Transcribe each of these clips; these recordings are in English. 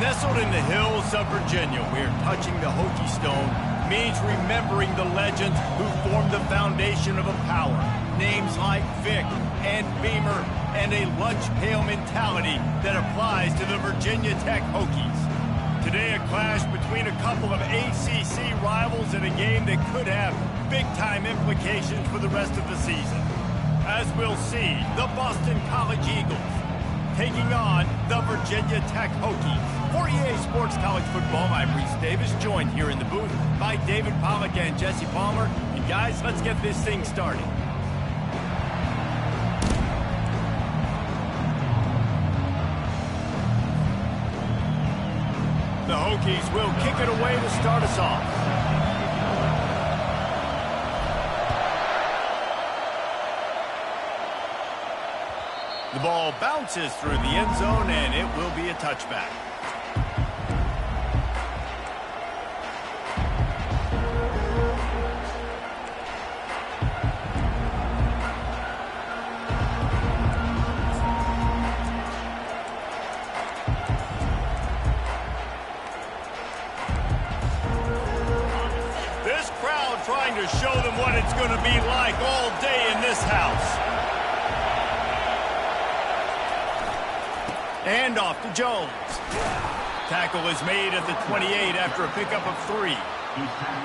Nestled in the hills of Virginia, where touching the Hokie Stone means remembering the legends who formed the foundation of a power. Names like Vic and Beamer, and a lunch pail mentality that applies to the Virginia Tech Hokies. Today, a clash between a couple of ACC rivals in a game that could have big-time implications for the rest of the season. As we'll see, the Boston College Eagles taking on the Virginia Tech Hokies. For EA Sports College Football, I'm Reese Davis, joined here in the booth by David Pollack and Jesse Palmer. And guys, let's get this thing started. The Hokies will kick it away to start us off. The ball bounces through the end zone, and it will be a touchback. This crowd trying to show them what it's going to be like all day in this house. And off to Jones. Tackle is made at the 28 after a pickup of 3.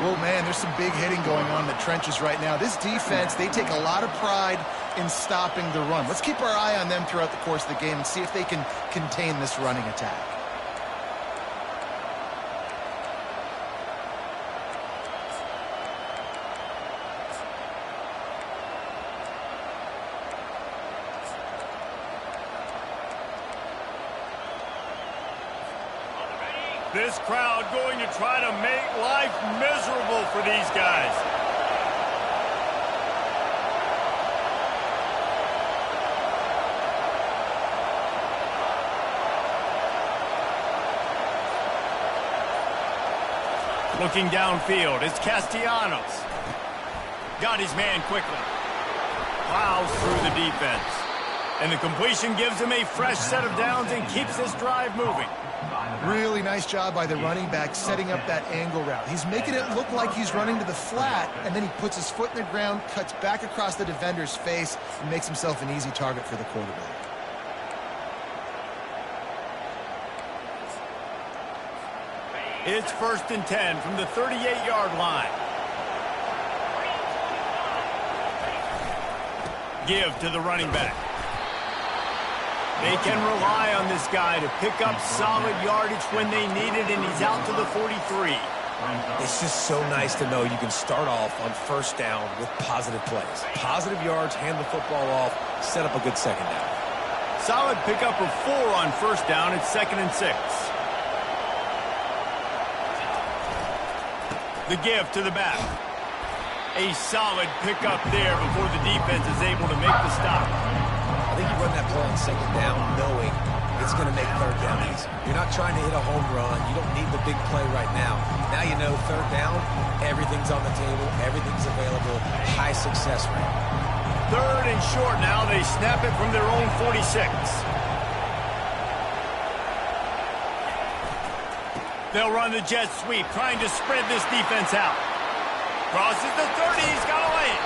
Well, man, there's some big hitting going on in the trenches right now. This defense, they take a lot of pride in stopping the run. Let's keep our eye on them throughout the course of the game and see if they can contain this running attack. This crowd going to try to make life miserable for these guys. Looking downfield, it's Castellanos. Got his man quickly. Plows through the defense. And the completion gives him a fresh set of downs and keeps this drive moving. Really nice job by the running back setting up that angle route. He's making it look like he's running to the flat, and then he puts his foot in the ground, cuts back across the defender's face, and makes himself an easy target for the quarterback. It's 1st and 10 from the 38-yard line. Give to the running back. They can rely on this guy to pick up solid yardage when they need it, and he's out to the 43. It's just so nice to know you can start off on 1st down with positive plays. Positive yards, hand the football off, set up a good 2nd down. Solid pickup of 4 on 1st down. It's 2nd and 6. The give to the back. A solid pickup there before the defense is able to make the stop. I think you run that play on 2nd down knowing it's going to make 3rd down easy. You're not trying to hit a home run. You don't need the big play right now. Now you know 3rd down, everything's on the table, everything's available, high success rate. 3rd and short now. They snap it from their own 46. They'll run the jet sweep, trying to spread this defense out. Crosses the 30, he's got to lay it.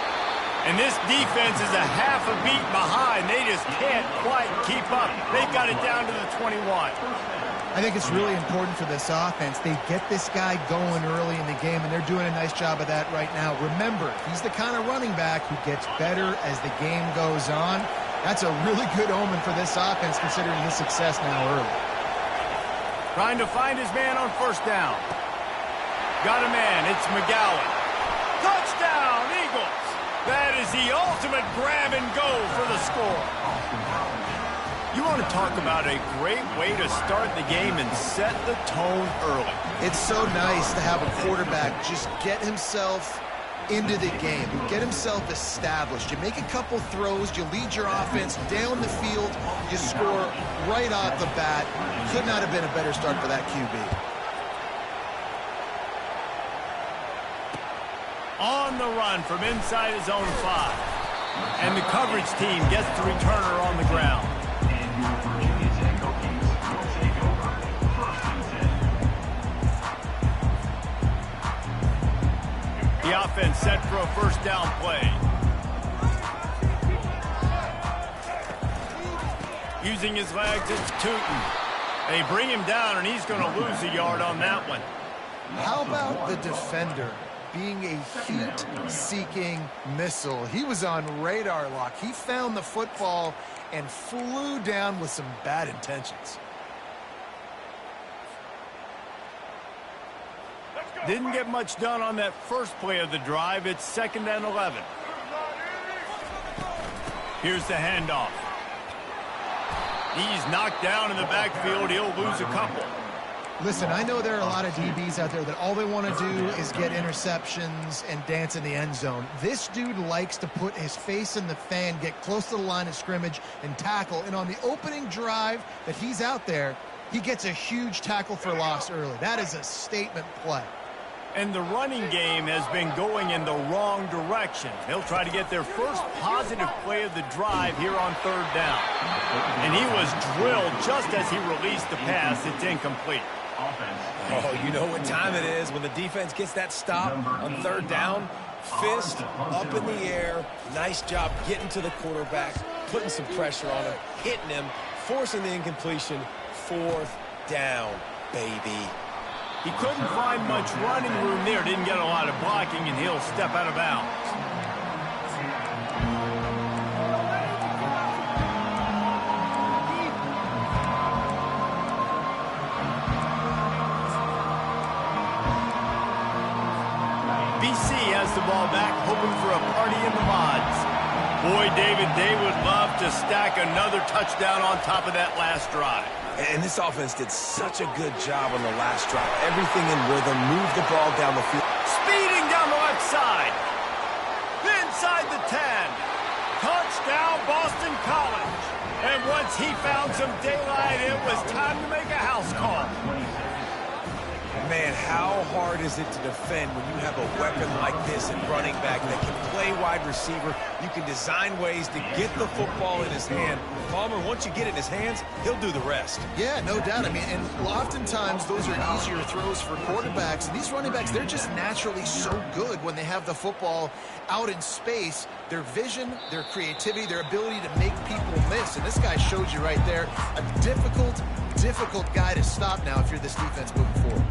And this defense is a half a beat behind. They just can't quite keep up. They've got it down to the 21. I think it's really important for this offense. They get this guy going early in the game, and they're doing a nice job of that right now. Remember, he's the kind of running back who gets better as the game goes on. That's a really good omen for this offense, considering his success now early. Trying to find his man on 1st down. Got a man. It's McGowan. Touchdown, Eagles! That is the ultimate grab and go for the score. You want to talk about a great way to start the game and set the tone early. It's so nice to have a quarterback just get himself into the game, get himself established. You make a couple throws, you lead your offense down the field, you score right off the bat. Could not have been a better start for that QB. On the run from inside his own 5. And the coverage team gets the returner on the ground. first down play. Using his legs, it's Tootin. They bring him down, and he's going to lose a yard on that one. How about the defender being a heat-seeking missile? He was on radar lock. He found the football and flew down with some bad intentions. Didn't get much done on that first play of the drive. It's 2nd and 11. Here's the handoff. He's knocked down in the backfield. He'll lose a couple. Listen, I know there are a lot of DBs out there that all they want to do is get interceptions and dance in the end zone. This dude likes to put his face in the fan, get close to the line of scrimmage, and tackle. And on the opening drive that he's out there, he gets a huge tackle for loss early. That is a statement play. And the running game has been going in the wrong direction. They'll try to get their first positive play of the drive here on 3rd down. And he was drilled just as he released the pass. It's incomplete. Oh, you know what time it is when the defense gets that stop on 3rd down. Fist up in the air. Nice job getting to the quarterback, putting some pressure on him, hitting him, forcing the incompletion. 4th down, baby. He couldn't find much running room there. Didn't get a lot of blocking, and he'll step out of bounds. BC has the ball back, hoping for a party in the mods. Boy, David, they would love to stack another touchdown on top of that last drive. And this offense did such a good job on the last drive. Everything in rhythm, moved the ball down the field. Speeding down the left side. Inside the 10. Touchdown, Boston College. And once he found some daylight, it was time to make a house call. Man, how hard is it to defend when you have a weapon like this at running back that can play wide receiver? You can design ways to get the football in his hand. Palmer, once you get it in his hands, he'll do the rest. Yeah, no doubt. I mean, and oftentimes those are easier throws for quarterbacks. And these running backs, they're just naturally so good when they have the football out in space. Their vision, their creativity, their ability to make people miss. And this guy showed you right there a difficult guy to stop now if you're this defense moving forward.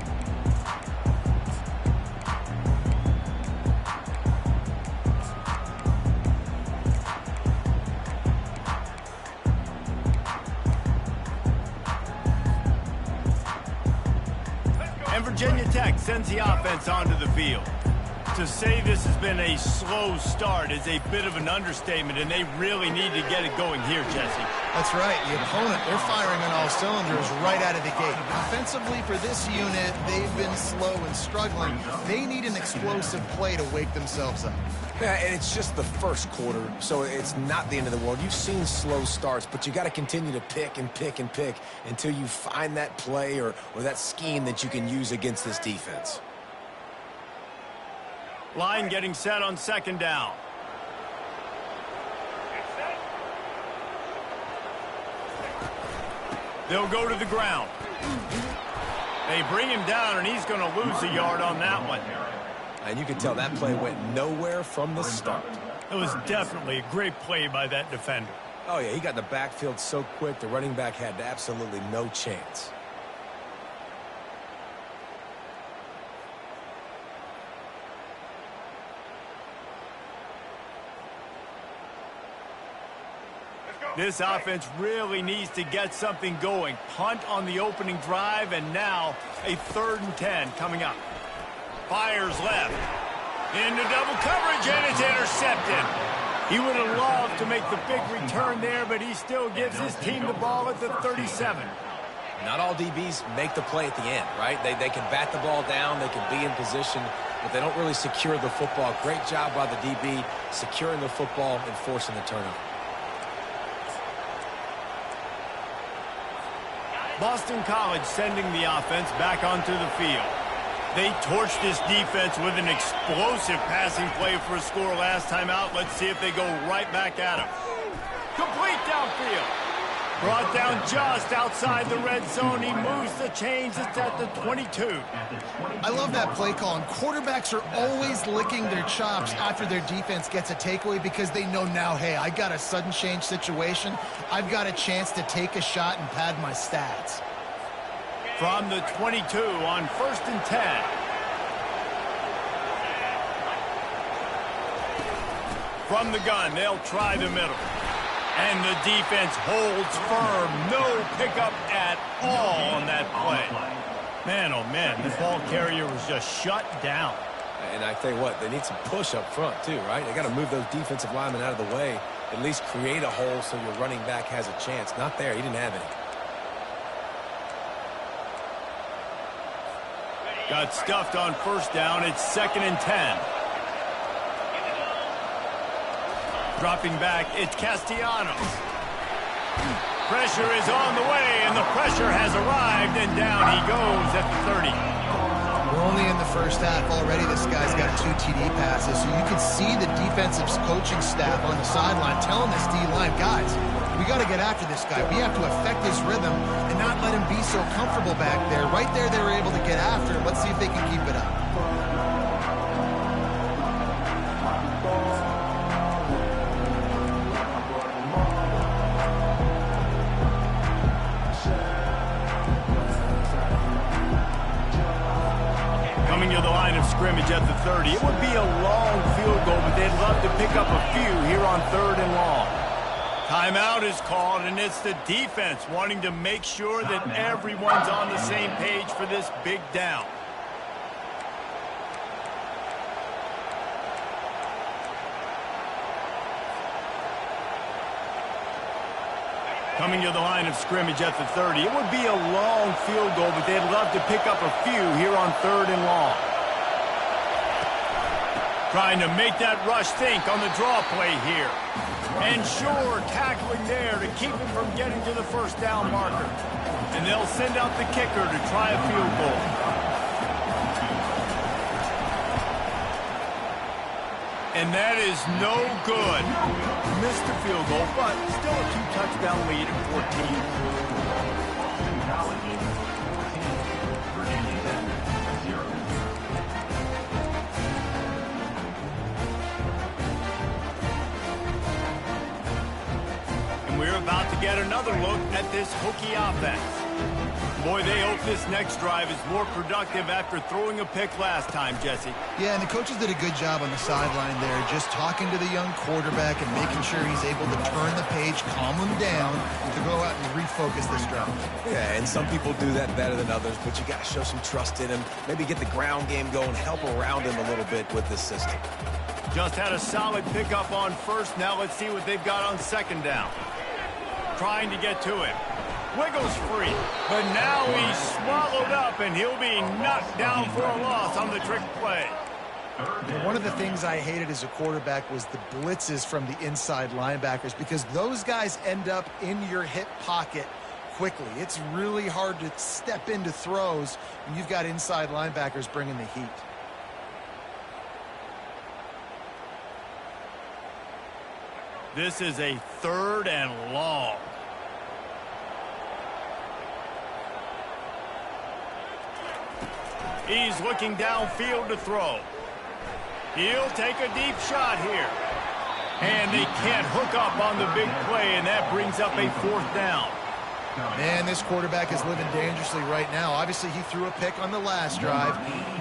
And Virginia Tech sends the offense onto the field. To say this has been a slow start is a bit of an understatement, and they really need to get it going here, Jesse. That's right. The opponent, they're firing on all cylinders right out of the gate. Offensively, for this unit, they've been slow and struggling. They need an explosive play to wake themselves up. Yeah, and it's just the first quarter, so it's not the end of the world. You've seen slow starts, but you got to continue to pick and pick and pick until you find that play or that scheme that you can use against this defense. Line getting set on 2nd down. They'll go to the ground. They bring him down, and he's going to lose a yard on that one. And you can tell that play went nowhere from the start. It was definitely a great play by that defender. Oh, yeah, he got in the backfield so quick, the running back had absolutely no chance. This offense really needs to get something going. Punt on the opening drive, and now a 3rd and 10 coming up. Fires left. Into double coverage, and it's intercepted. He would have loved to make the big return there, but he still gives his team the ball at the 37. Not all DBs make the play at the end, right? They can bat the ball down, they can be in position, but they don't really secure the football. Great job by the DB securing the football and forcing the turnover. Boston College sending the offense back onto the field. They torched this defense with an explosive passing play for a score last time out. Let's see if they go right back at him. Complete downfield. Brought down just outside the red zone. He moves the chains. It's at the 22. I love that play call, and quarterbacks are always licking their chops after their defense gets a takeaway because they know now, hey, I got a sudden change situation. I've got a chance to take a shot and pad my stats. From the 22 on 1st and 10. From the gun, they'll try the middle. And the defense holds firm. No pickup at all on that play. Man, oh man, the ball carrier was just shut down. And I tell you what, they need some push up front too, right? They got to move those defensive linemen out of the way. At least create a hole so your running back has a chance. Not there. He didn't have any. Got stuffed on 1st down. It's 2nd and 10. Dropping back, it's Castellanos. Pressure is on the way, and the pressure has arrived, and down he goes at the 30. We're only in the first half already. This guy's got 2 TD passes, so you can see the defensive coaching staff on the sideline telling this D-line, guys, we got to get after this guy. We have to affect his rhythm and not let him be so comfortable back there. Right there, they were able to get after him. Let's see if they can keep it up. Coming to the line of scrimmage at the 30. It would be a long field goal, but they'd love to pick up a few here on 3rd and long. Timeout is called, and it's the defense wanting to make sure that everyone's on the same page for this big down. Coming to the line of scrimmage at the 30. It would be a long field goal, but they'd love to pick up a few here on 3rd and long. Trying to make that rush think on the draw play here. And sure, tackling there to keep him from getting to the 1st down marker. And they'll send out the kicker to try a field goal. And that is no good. Missed the field goal, but still a 2-touchdown lead at 14. And we're about to get another look at this Hokie offense. Boy, they hope this next drive is more productive after throwing a pick last time, Jesse. Yeah, and the coaches did a good job on the sideline there, just talking to the young quarterback and making sure he's able to turn the page, calm him down, to go out and refocus this drive. Yeah, and some people do that better than others, but you got to show some trust in him. Maybe get the ground game going, help around him a little bit with this system. Just had a solid pickup on 1st. Now let's see what they've got on 2nd down. Trying to get to him. Wiggles free, but now he's swallowed up, and he'll be knocked down for a loss on the trick play. One of the things I hated as a quarterback was the blitzes from the inside linebackers, because those guys end up in your hip pocket quickly. It's really hard to step into throws when you've got inside linebackers bringing the heat. This is a 3rd and long. He's looking downfield to throw. He'll take a deep shot here. And they can't hook up on the big play, and that brings up a 4th down. Man, this quarterback is living dangerously right now. Obviously, he threw a pick on the last drive.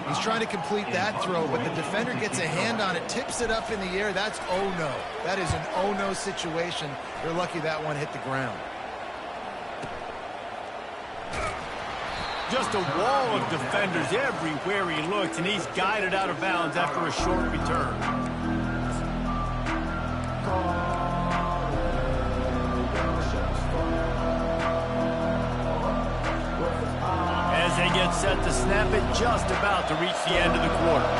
He's trying to complete that throw, but the defender gets a hand on it, tips it up in the air. That's oh-no. That is an oh-no situation. They're lucky that one hit the ground. Just a wall of defenders everywhere he looks, and he's guided out of bounds after a short return. As they get set to snap it, just about to reach the end of the quarter.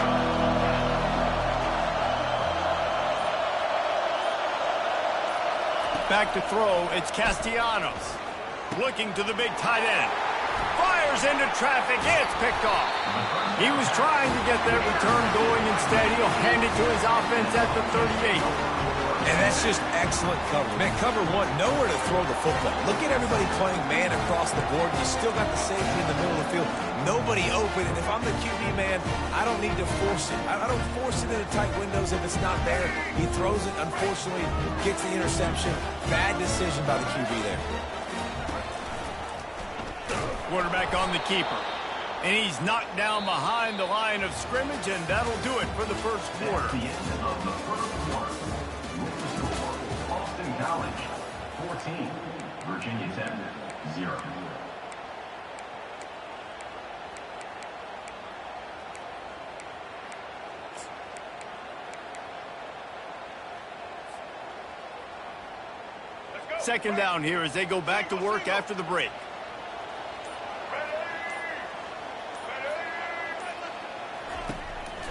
Back to throw, it's Castellanos. Looking to the big tight end. Fires into traffic, it's picked off. He was trying to get that return going. Instead, he'll hand it to his offense at the 38. And that's just excellent coverage. Man, cover one, nowhere to throw the football. Look at everybody playing man across the board. You still got the safety in the middle of the field. Nobody open. And if I'm the QB man, I don't need to force it. I don't force it into tight windows if it's not there. He throws it, unfortunately, gets the interception. Bad decision by the QB there. Quarterback on the keeper. And he's knocked down behind the line of scrimmage, and that'll do it for the first quarter. The end of the first quarter. With the score, Boston College 14, Virginia Tech 0. Second down here as they go back to work after the break.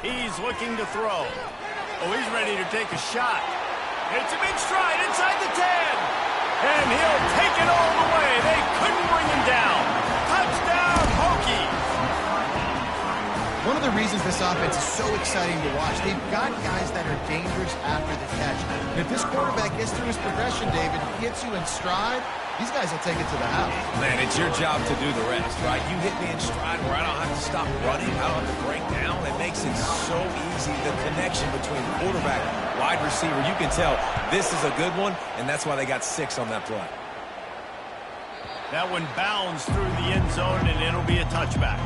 He's looking to throw. Oh, he's ready to take a shot. It's a big stride inside the 10. And he'll take it all the way. They couldn't bring him down. Touchdown, Hokies. One of the reasons this offense is so exciting to watch, they've got guys that are dangerous after the catch. And if this quarterback gets through his progression, David, gets you in stride, these guys will take it to the house. Man, it's your job to do the rest, right? You hit me in stride where I don't have to stop running. I don't have to break down. It makes it so easy. The connection between quarterback, wide receiver, you can tell this is a good one, and that's why they got 6 on that play. That one bounds through the end zone, and it'll be a touchback.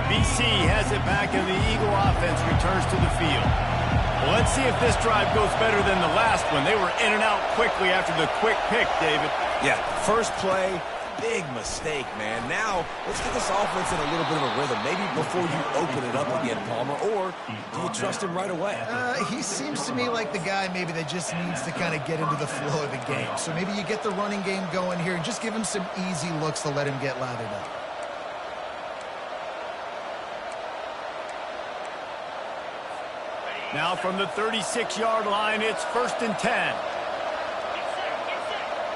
BC has it back, and the Eagle offense returns to the field. Well, let's see if this drive goes better than the last one. They were in and out quickly after the quick pick, David. Yeah, first play, big mistake, man. Now, let's get this offense in a little bit of a rhythm. Maybe before you open it up again, Palmer, or do you trust him right away? He seems to me like the guy maybe that just needs to kind of get into the flow of the game. So maybe you get the running game going here and just give him some easy looks to let him get lathered up. Now from the 36-yard line, it's 1st and 10.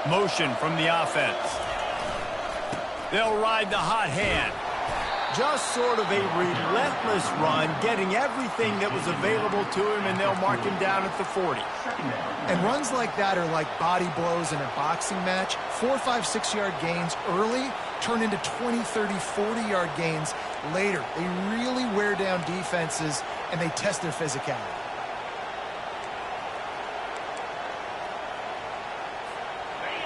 Motion from the offense. They'll ride the hot hand. Just sort of a relentless run, getting everything that was available to him, and they'll mark him down at the 40. And runs like that are like body blows in a boxing match. 4, 5, 6-yard gains early turn into 20, 30, 40-yard gains later. They really wear down defenses, and they test their physicality.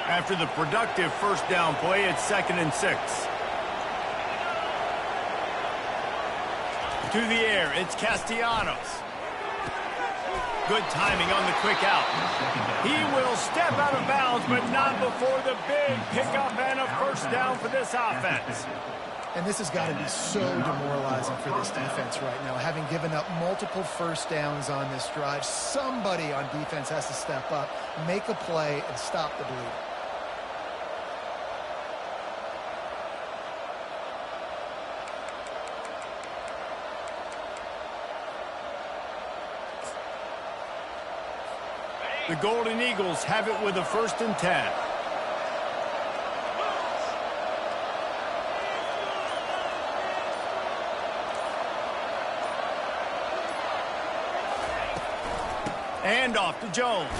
After the productive first down play, it's 2nd and 6. To the air, it's Castellanos. Good timing on the quick out. He will step out of bounds, but not before the big pickup and a first down for this offense. And this has got to be so demoralizing for this defense right now. Having given up multiple first downs on this drive, somebody on defense has to step up, make a play, and stop the bleeding. The Golden Eagles have it with a 1st and 10. And off to Jones.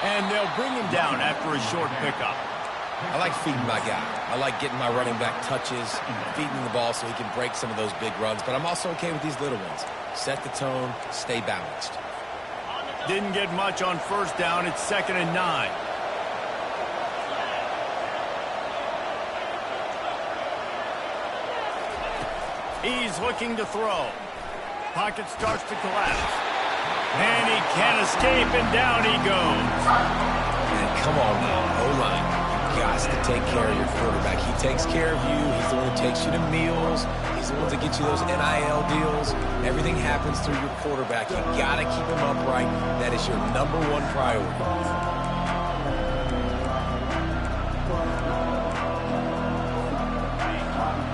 And they'll bring him down after a short pickup. I like feeding my guy. I like getting my running back touches, feeding the ball so he can break some of those big runs. But I'm also okay with these little ones. Set the tone, stay balanced. Didn't get much on first down. It's 2nd and 9. He's looking to throw. Pocket starts to collapse. And he can't escape, and down he goes. And come on now, O-line. You got to take care of your quarterback. He takes care of you. He's the one who takes you to meals. He's the one to get you those NIL deals. Everything happens through your quarterback. You got to keep him upright. That is your #1 priority.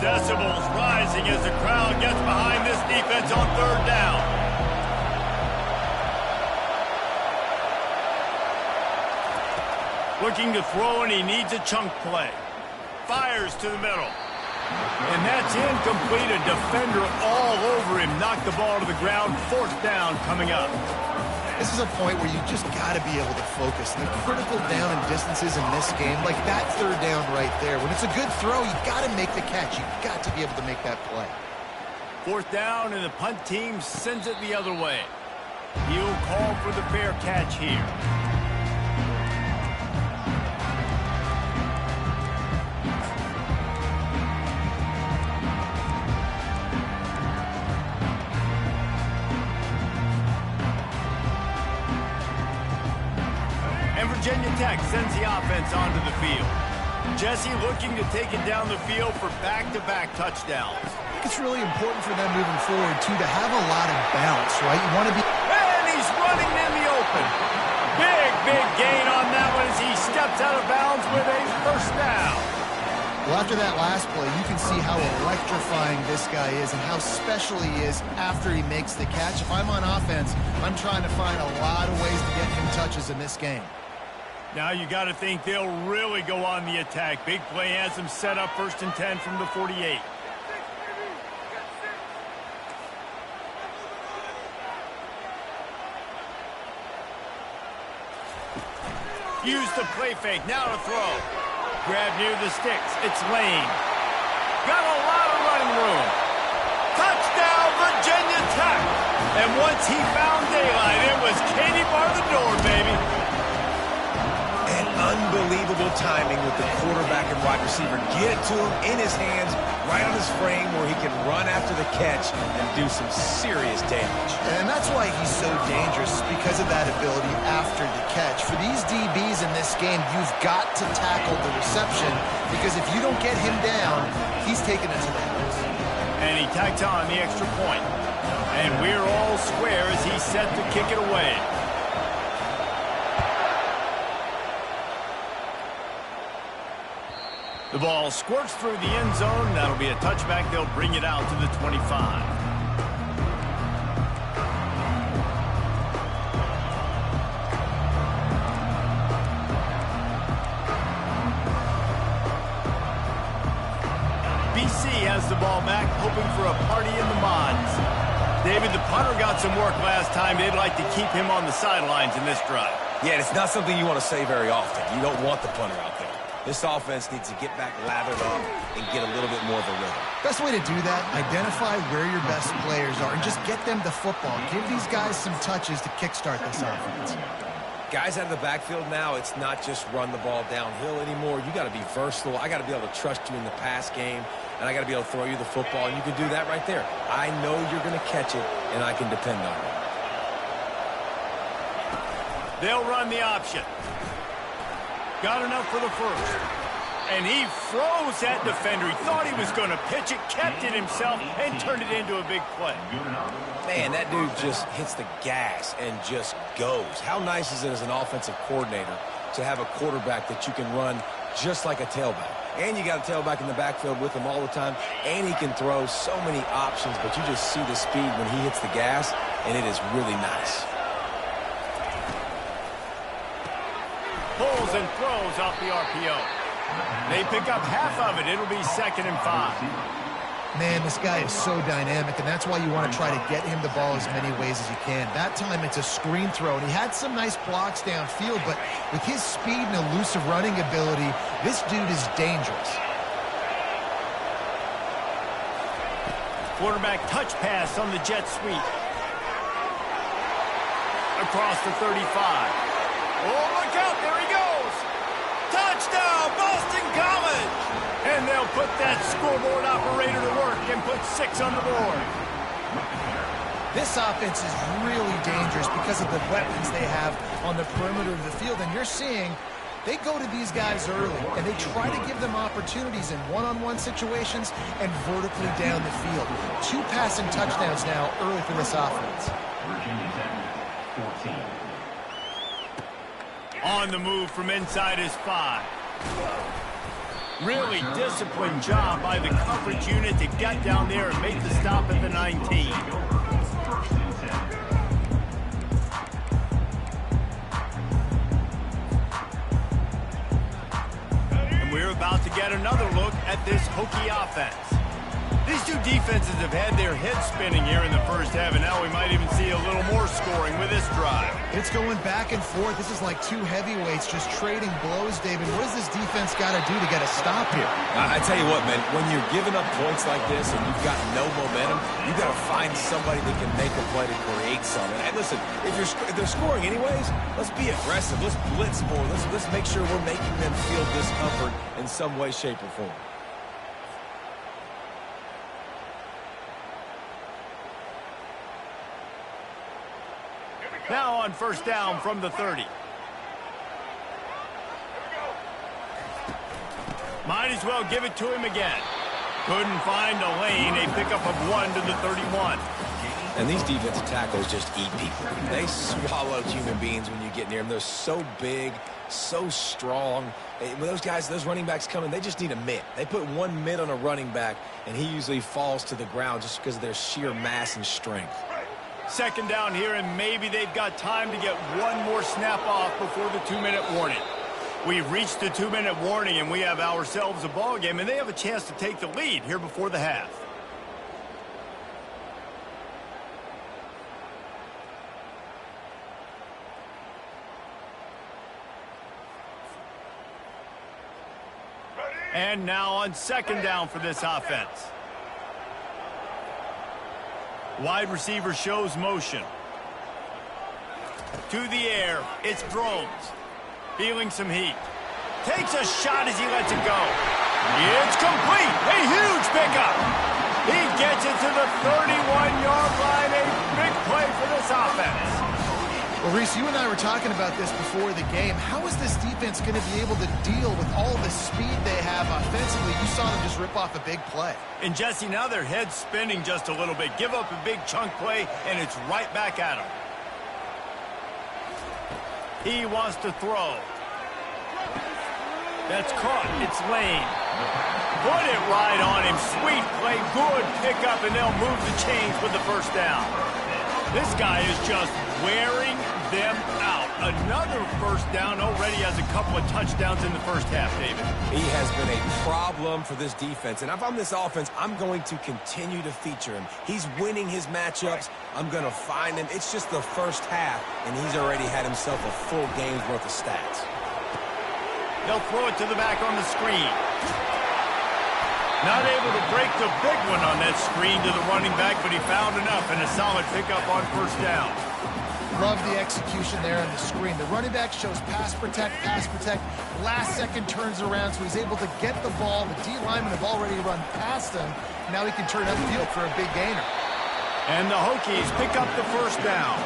Decibels rising as the crowd gets behind this defense on 3rd down. Looking to throw, and he needs a chunk play. Fires to the middle. And that's incomplete. A defender all over him. Knocked the ball to the ground. 4th down coming up. This is a point where you just got to be able to focus. The critical down and distances in this game, like that 3rd down right there. When it's a good throw, you got to make the catch. You got to be able to make that play. 4th down, and the punt team sends it the other way. He'll call for the fair catch here. Virginia Tech sends the offense onto the field. Jesse looking to take it down the field for back-to-back touchdowns. I think it's really important for them moving forward, too, to have a lot of balance, right? You want to be... And he's running in the open. Big gain on that one as he steps out of bounds with a 1st down. Well, after that last play, you can see how electrifying this guy is and how special he is after he makes the catch. If I'm on offense, I'm trying to find a lot of ways to get him touches in this game. Now you got to think they'll really go on the attack. Big play has them set up 1st and 10 from the 48. Use the play fake. Now to throw. Grab near the sticks. It's Lane. Got a lot of running room. Touchdown, Virginia Tech. And once he found daylight, it was Katie bar the door, baby. Unbelievable timing with the quarterback and wide receiver. Get it to him in his hands, right on his frame where he can run after the catch and do some serious damage. And that's why he's so dangerous, because of that ability after the catch. For these DBs in this game, you've got to tackle the reception, because if you don't get him down, he's taking it to the house. And he tacks on the extra point. And we're all square as he's set to kick it away. The ball squirts through the end zone. That'll be a touchback. They'll bring it out to the 25. BC has the ball back, hoping for a party in the mods. David, the punter got some work last time. They'd like to keep him on the sidelines in this drive. Yeah, it's not something you want to say very often. You don't want the punter out there. This offense needs to get back lathered up and get a little bit more of a rhythm. Best way to do that, identify where your best players are and just get them the football. Give these guys some touches to kickstart this offense. Guys out of the backfield now, it's not just run the ball downhill anymore. You got to be versatile. I got to be able to trust you in the pass game, and I got to be able to throw you the football, and you can do that right there. I know you're going to catch it, and I can depend on it. They'll run the option. Got enough for the 1st. And he froze that defender. He thought he was going to pitch it, kept it himself, and turned it into a big play. Man, that dude just hits the gas and just goes. How nice is it as an offensive coordinator to have a quarterback that you can run just like a tailback? And you got a tailback in the backfield with him all the time, and he can throw so many options, but you just see the speed when he hits the gas, and it is really nice. Pulls and throws off the RPO. They pick up half of it. It'll be 2nd and 5. Man, this guy is so dynamic, and that's why you want to try to get him the ball as many ways as you can. That time it's a screen throw, and he had some nice blocks downfield, but with his speed and elusive running ability, this dude is dangerous. Quarterback touch pass on the jet sweep. Across the 35. Oh, look out, there he goes! Touchdown, Boston College! And they'll put that scoreboard operator to work and put 6 on the board. This offense is really dangerous because of the weapons they have on the perimeter of the field, and you're seeing they go to these guys early, and they try to give them opportunities in one-on-one situations and vertically down the field. 2 passing touchdowns now early for this offense. Virginia Tech, 14. On the move from inside his 5. Really disciplined job by the coverage unit to get down there and make the stop at the 19. And we're about to get another look at this Hokie offense. These two defenses have had their heads spinning here in the first half, and now we might even see a little more scoring with this drive. It's going back and forth. This is like two heavyweights just trading blows, David. What does this defense got to do to get a stop here? I tell you what, man, when you're giving up points like this and you've got no momentum, you got to find somebody that can make a play to create something. And listen, if they're scoring anyways, let's be aggressive. Let's blitz more. Let's make sure we're making them feel discomfort in some way, shape, or form. Now on first down from the 30. Might as well give it to him again. Couldn't find a lane. A pickup of 1 to the 31. And these defensive tackles just eat people. They swallow human beings when you get near them. They're so big, so strong. When those guys, those running backs come in, they just need a mitt. They put one mitt on a running back, and he usually falls to the ground just because of their sheer mass and strength. Second down here, and maybe they've got time to get one more snap off before the 2-minute warning. We've reached the 2-minute warning, and we have ourselves a ball game, and they have a chance to take the lead here before the half. And now on second down for this offense. Wide receiver shows motion. To the air, it's Drones. Feeling some heat. Takes a shot as he lets it go. It's complete. A huge pickup. He gets it to the 31-yard line. A big play for this offense. Well, Reese, you and I were talking about this before the game. How is this defense going to be able to deal with all the speed they have offensively? You saw them just rip off a big play. And, Jesse, now their head's spinning just a little bit. Give up a big chunk play, and it's right back at him. He wants to throw. That's caught. It's Lane. Put it right on him. Sweet play. Good pickup, and they'll move the chains with the first down. This guy is just wearing them out. Another first down. Already has a couple of touchdowns in the first half, David. He has been a problem for this defense. And if I'm this offense, I'm going to continue to feature him. He's winning his matchups. I'm going to find him. It's just the first half, and he's already had himself a full game's worth of stats. They'll throw it to the back on the screen. Not able to break the big one on that screen to the running back, but he found enough and a solid pickup on first down. Love the execution there on the screen. The running back shows pass protect. Last second turns around, so he's able to get the ball. The D linemen have already run past him. Now he can turn upfield for a big gainer. And the Hokies pick up the first down.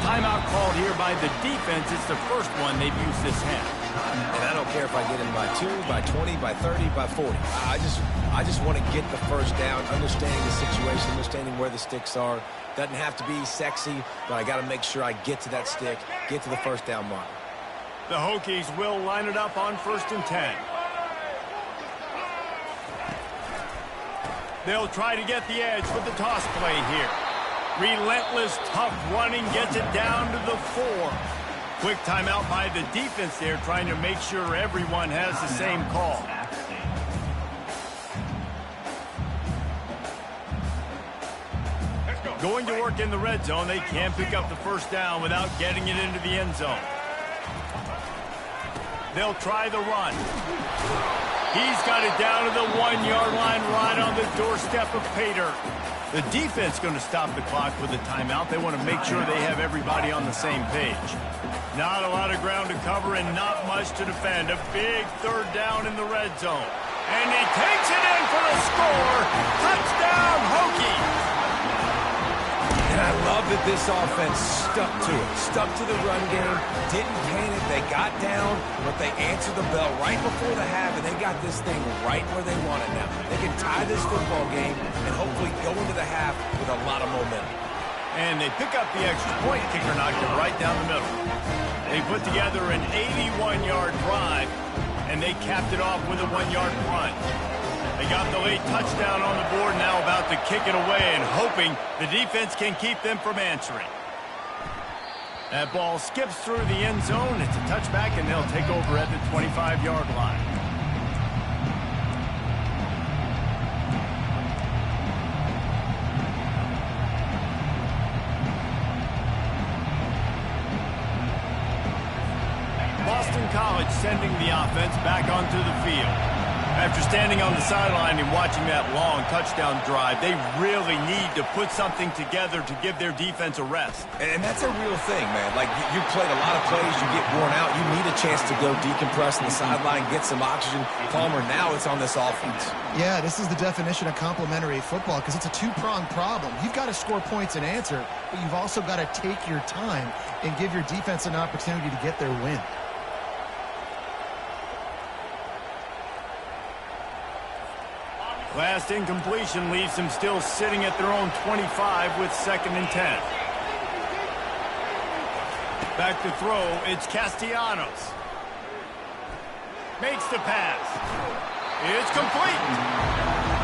Timeout called here by the defense. It's the first one they've used this half. And I don't care if I get him by 2, by 20, by 30, by 40. I just want to get the first down, understanding the situation, understanding where the sticks are. Doesn't have to be sexy, but I got to make sure I get to that stick, get to the first down mark. The Hokies will line it up on 1st and 10. They'll try to get the edge with the toss play here. Relentless, tough running gets it down to the 4. Quick timeout by the defense there, trying to make sure everyone has the same call. Going to work in the red zone. They can't pick up the first down without getting it into the end zone. They'll try the run. He's got it down to the 1-yard line, right on the doorstep of Pater. The defense going to stop the clock with a timeout. They want to make sure they have everybody on the same page. Not a lot of ground to cover and not much to defend. A big third down in the red zone. And he takes it in for the score. Touchdown, Hokie. And I love that this offense stuck to it. Stuck to the run game. Didn't panic. They got down, but they answered the bell right before the half, and they got this thing right where they want it now. They can tie this football game and hopefully go into the half with a lot of momentum. And they pick up the extra point. Kicker knocked it right down the middle. They put together an 81-yard drive, and they capped it off with a 1-yard plunge. They got the late touchdown on the board, now about to kick it away and hoping the defense can keep them from answering. That ball skips through the end zone. It's a touchback, and they'll take over at the 25-yard line. sending the offense back onto the field. After standing on the sideline and watching that long touchdown drive, they really need to put something together to give their defense a rest. And that's a real thing, man. Like, you played a lot of plays, you get worn out, you need a chance to go decompress on the sideline, get some oxygen. Palmer, now it's on this offense. Yeah, this is the definition of complementary football because it's a two-pronged problem. You've got to score points and answer, but you've also got to take your time and give your defense an opportunity to get their win. Last incompletion leaves them still sitting at their own 25 with 2nd and 10. Back to throw, it's Castellanos. Makes the pass. It's complete.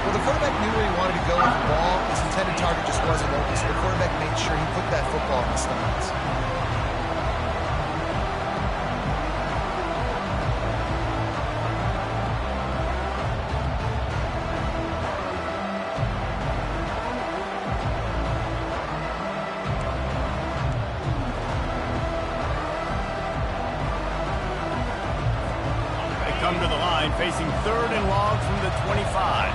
Well, the quarterback knew where he wanted to go with the ball. His intended target just wasn't open, so the quarterback made sure he put that football in the stands. Come to the line, facing 3rd and long from the 25.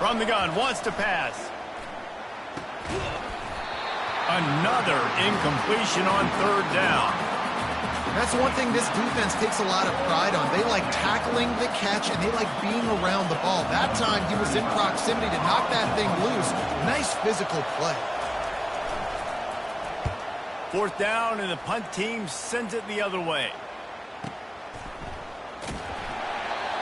From the gun, wants to pass. Another incompletion on 3rd down. That's one thing this defense takes a lot of pride on. They like tackling the catch, and they like being around the ball. That time, he was in proximity to knock that thing loose. Nice physical play. 4th down, and the punt team sends it the other way.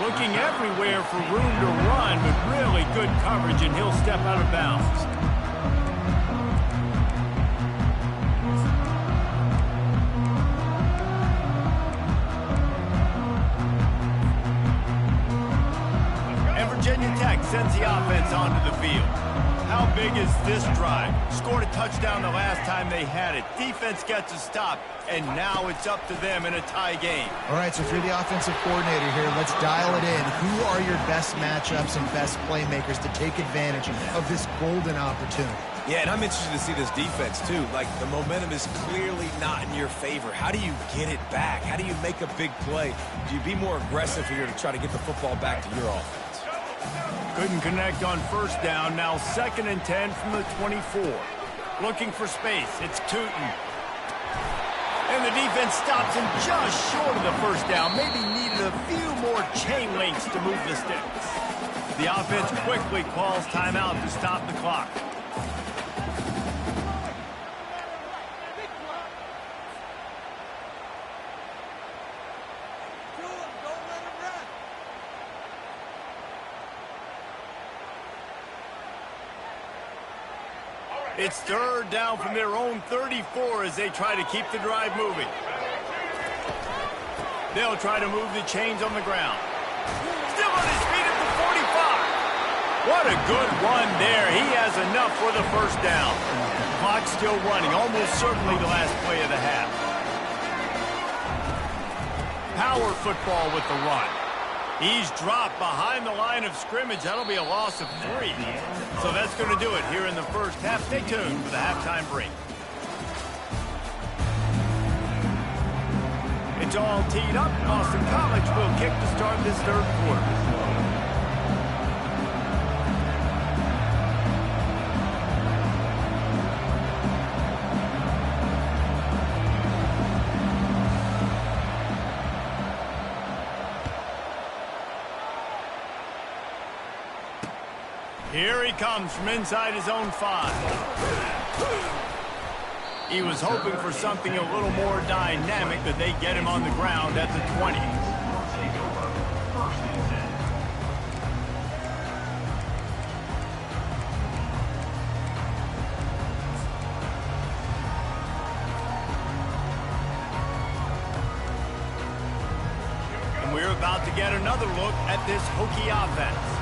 Looking everywhere for room to run, but really good coverage, and he'll step out of bounds. And Virginia Tech sends the offense onto the field. How big is this drive? Scored a touchdown the last time they had it. Defense gets a stop, and now it's up to them in a tie game. All right, so if you're the offensive coordinator here, let's dial it in. Who are your best matchups and best playmakers to take advantage of this golden opportunity? Yeah, and I'm interested to see this defense, too. Like, the momentum is clearly not in your favor. How do you get it back? How do you make a big play? Do you be more aggressive here to try to get the football back to your offense? Couldn't connect on 1st down. Now 2nd and 10 from the 24. Looking for space. It's Tootin. And the defense stops him just short of the 1st down. Maybe needed a few more chain links to move the sticks. The offense quickly calls timeout to stop the clock. It's 3rd down from their own 34 as they try to keep the drive moving. They'll try to move the chains on the ground. Still on his feet at the 45. What a good run there. He has enough for the 1st down. Clock still running, almost certainly the last play of the half. Power football with the run. He's dropped behind the line of scrimmage. That'll be a loss of 3. So that's going to do it here in the 1st half. Stay tuned for the halftime break. It's all teed up. Boston College will kick to start this 3rd quarter. Here he comes from inside his own 5. He was hoping for something a little more dynamic, but they get him on the ground at the 20. And we're about to get another look at this Hokie offense.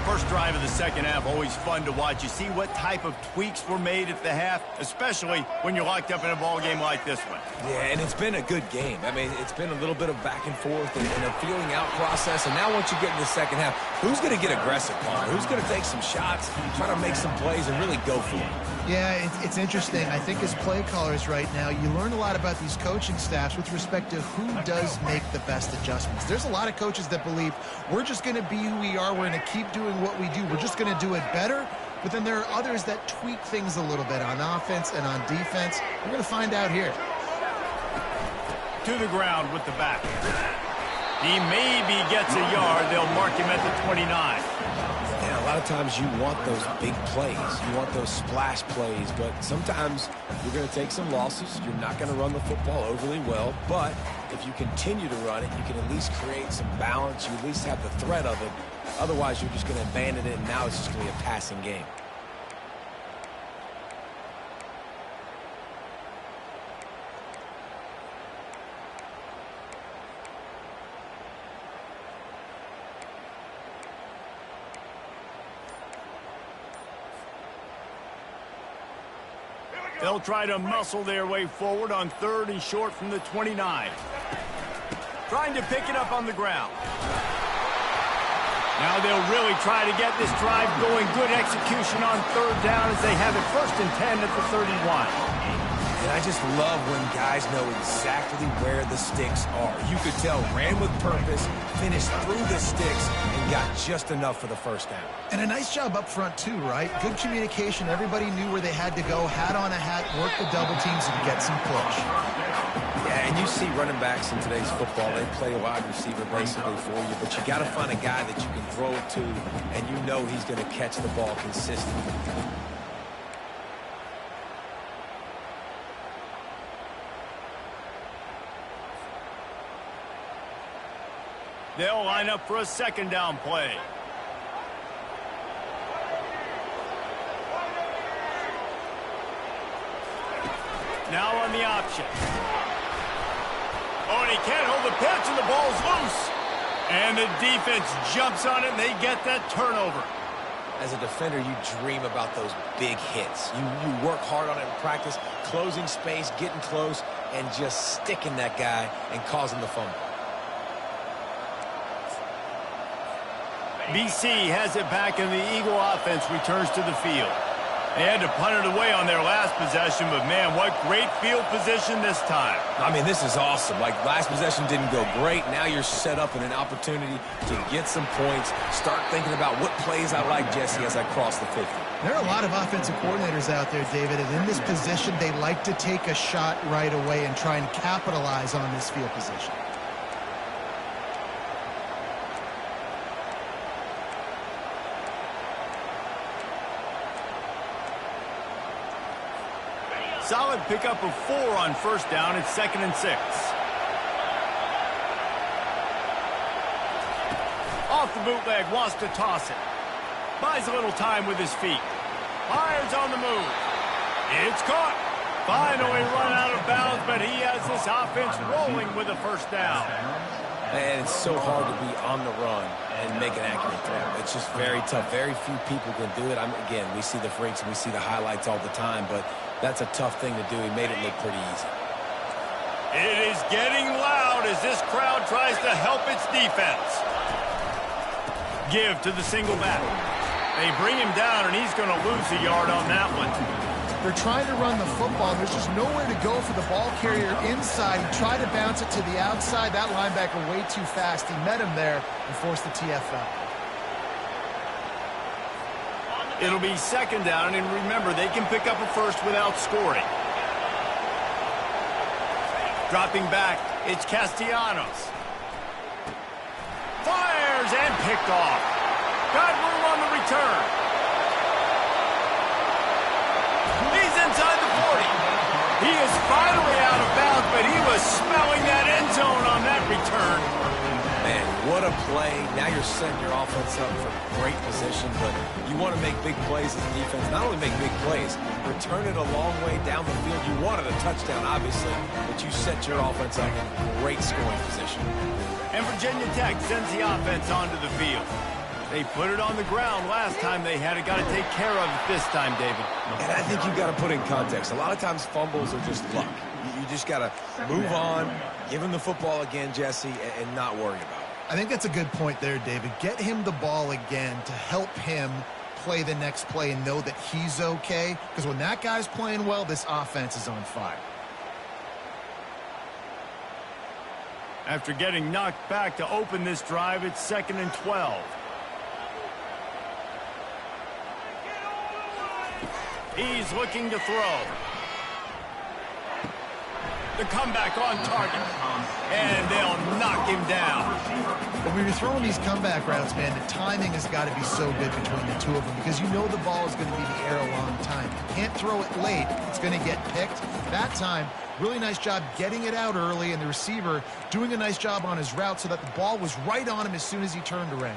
First drive of the second half, always fun to watch. You see what type of tweaks were made at the half, especially when you're locked up in a ball game like this one. Yeah, and it's been a good game. I mean, it's been a little bit of back and forth and a feeling out process. And now once you get in the second half, who's going to get aggressive, Palmer? Who's going to take some shots, try to make some plays, and really go for it? Yeah, it's interesting. I think as play callers right now, you learn a lot about these coaching staffs with respect to who does make the best adjustments. There's a lot of coaches that believe we're just going to be who we are. We're going to keep doing what we do. We're just going to do it better. But then there are others that tweak things a little bit on offense and on defense. We're going to find out here. To the ground with the back. He maybe gets a yard. They'll mark him at the 29. Yeah, a lot of times you want those big plays. You want those splash plays. But sometimes you're going to take some losses. You're not going to run the football overly well. But if you continue to run it, you can at least create some balance. You at least have the threat of it. Otherwise, you're just going to abandon it, and now it's just going to be a passing game. They'll try to muscle their way forward on 3rd and short from the 29. Trying to pick it up on the ground. Now they'll really try to get this drive going. Good execution on 3rd down as they have it 1st and 10 at the 31. And I just love when guys know exactly where the sticks are. You could tell ran with purpose, finished through the sticks, and got just enough for the 1st down. And a nice job up front, too, right? Good communication. Everybody knew where they had to go. Hat on a hat, work the double teams, and get some push. Yeah, and you see running backs in today's football, they play a wide receiver basically for you, but you got to find a guy that you can throw it to, and you know he's going to catch the ball consistently. They'll line up for a 2nd down play. Now on the option. Oh, and he can't hold the pitch, and the ball's loose. And the defense jumps on it, and they get that turnover. As a defender, you dream about those big hits. You work hard on it in practice, closing space, getting close, and just sticking that guy and causing the fumble. BC has it back, and the Eagle offense returns to the field. They had to punt it away on their last possession, but, man, what great field position this time. I mean, this is awesome. Like, last possession didn't go great. Now you're set up in an opportunity to get some points. Start thinking about what plays I like, Jesse, as I cross the 50. There are a lot of offensive coordinators out there, David, and in this position, they like to take a shot right away and try and capitalize on this field position. Solid pickup of 4 on 1st down. It's 2nd and 6. Off the bootleg, wants to toss it. Buys a little time with his feet. Fires on the move. It's caught. Finally run out of bounds, but he has this offense rolling with a 1st down. And it's so hard to be on the run and make an accurate throw. It's just very tough. Very few people can do it. Again, we see the freaks and we see the highlights all the time, but that's a tough thing to do. He made it look pretty easy. It is getting loud as this crowd tries to help its defense. Give to the single back. They bring him down, and he's going to lose a yard on that one. They're trying to run the football. There's just nowhere to go for the ball carrier inside. He tried to bounce it to the outside. That linebacker way too fast. He met him there and forced the TFL. It'll be 2nd down, and remember, they can pick up a 1st without scoring. Dropping back, it's Castellanos. Fires and picked off. Got room on the return. He's inside the 40. He is finally out of bounds, but he was smelling that end zone on that return. Man, what a play. Now you're setting your offense up for great position, but you want to make big plays as a defense. Not only make big plays, return it a long way down the field. You wanted a touchdown, obviously, but you set your offense up in great scoring position. And Virginia Tech sends the offense onto the field. They put it on the ground last time they had it. Got to take care of it this time, David. And I think you've got to put in context. A lot of times fumbles are just luck. You just got to move on, give him the football again, Jesse, and not worry about it. I think that's a good point there, David. Get him the ball again to help him play the next play and know that he's okay. Because when that guy's playing well, this offense is on fire. After getting knocked back to open this drive, it's 2nd and 12. He's looking to throw. The comeback on target. And they'll knock him down. But when you're throwing these comeback routes, man, the timing has got to be so good between the two of them because you know the ball is going to be in the air a long time. You can't throw it late. It's going to get picked. That time, really nice job getting it out early, and the receiver doing a nice job on his route so that the ball was right on him as soon as he turned around.